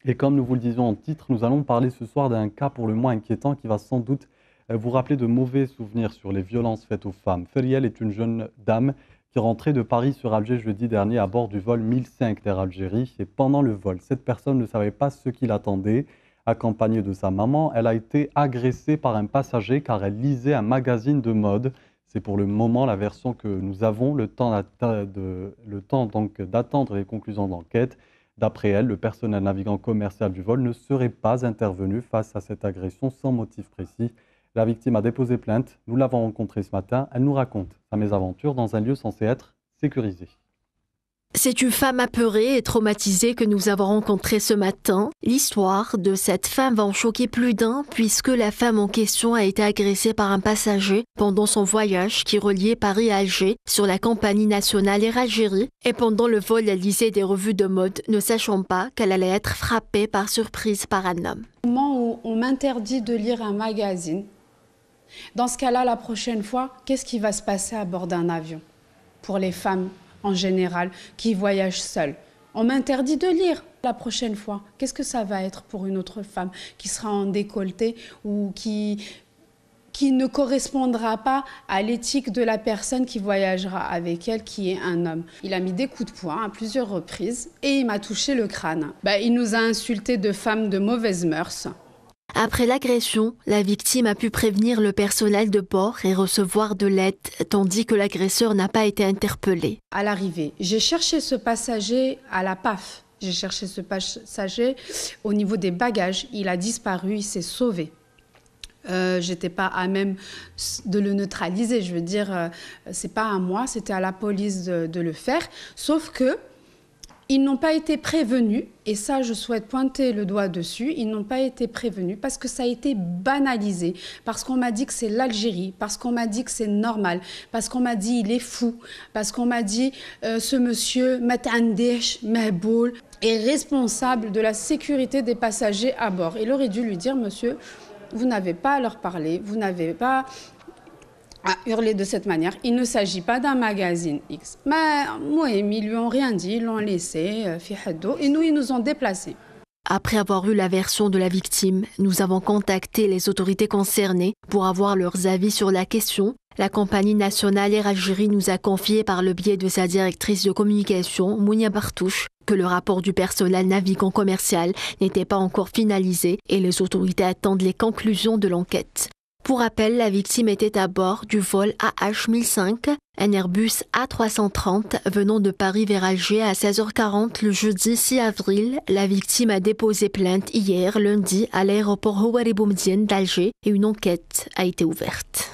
Et comme nous vous le disions en titre, nous allons parler ce soir d'un cas pour le moins inquiétant qui va sans doute vous rappeler de mauvais souvenirs sur les violences faites aux femmes. Feriel est une jeune dame qui rentrait de Paris sur Alger jeudi dernier à bord du vol 1005 d'Air Algérie. Et pendant le vol, cette personne ne savait pas ce qui l'attendait. Accompagnée de sa maman, elle a été agressée par un passager car elle lisait un magazine de mode. C'est pour le moment la version que nous avons, le temps donc d'attendre les conclusions d'enquête. D'après elle, le personnel navigant commercial du vol ne serait pas intervenu face à cette agression sans motif précis. La victime a déposé plainte, nous l'avons rencontrée ce matin, elle nous raconte sa mésaventure dans un lieu censé être sécurisé. C'est une femme apeurée et traumatisée que nous avons rencontrée ce matin. L'histoire de cette femme va en choquer plus d'un puisque la femme en question a été agressée par un passager pendant son voyage qui reliait Paris à Alger sur la compagnie nationale Air Algérie et pendant le vol elle lisait des revues de mode ne sachant pas qu'elle allait être frappée par surprise par un homme. Au moment où on m'interdit de lire un magazine, dans ce cas-là, la prochaine fois, qu'est-ce qui va se passer à bord d'un avion pour les femmes en général qui voyagent seules? On m'interdit de lire. La prochaine fois, qu'est-ce que ça va être pour une autre femme qui sera en décolleté ou qui ne correspondra pas à l'éthique de la personne qui voyagera avec elle, qui est un homme? Il a mis des coups de poing à plusieurs reprises et il m'a touché le crâne. Il nous a insultés de femmes de mauvaises mœurs. Après l'agression, la victime a pu prévenir le personnel de bord et recevoir de l'aide, tandis que l'agresseur n'a pas été interpellé. À l'arrivée, j'ai cherché ce passager à la PAF. J'ai cherché ce passager au niveau des bagages. Il a disparu, il s'est sauvé. J'étais pas à même de le neutraliser. Je veux dire, c'est pas à moi, c'était à la police de le faire. Sauf que ils n'ont pas été prévenus, et ça, je souhaite pointer le doigt dessus, ils n'ont pas été prévenus parce que ça a été banalisé, parce qu'on m'a dit que c'est l'Algérie, parce qu'on m'a dit que c'est normal, parce qu'on m'a dit il est fou, parce qu'on m'a dit ce monsieur, Matandesh, Mehboul, est responsable de la sécurité des passagers à bord. Il aurait dû lui dire, monsieur, vous n'avez pas à leur parler, vous n'avez pas à hurler de cette manière. Il ne s'agit pas d'un magazine X. Mais moi, ils lui ont rien dit, ils l'ont laissé, et nous, ils nous ont déplacés. Après avoir eu la version de la victime, nous avons contacté les autorités concernées pour avoir leurs avis sur la question. La compagnie nationale Air Algérie nous a confié par le biais de sa directrice de communication, Mounia Bartouche, que le rapport du personnel navigant commercial n'était pas encore finalisé et les autorités attendent les conclusions de l'enquête. Pour rappel, la victime était à bord du vol AH1005, un Airbus A330 venant de Paris vers Alger à 16h40 le jeudi 6 avril. La victime a déposé plainte hier, lundi, à l'aéroport Houari Boumedienne d'Alger et une enquête a été ouverte.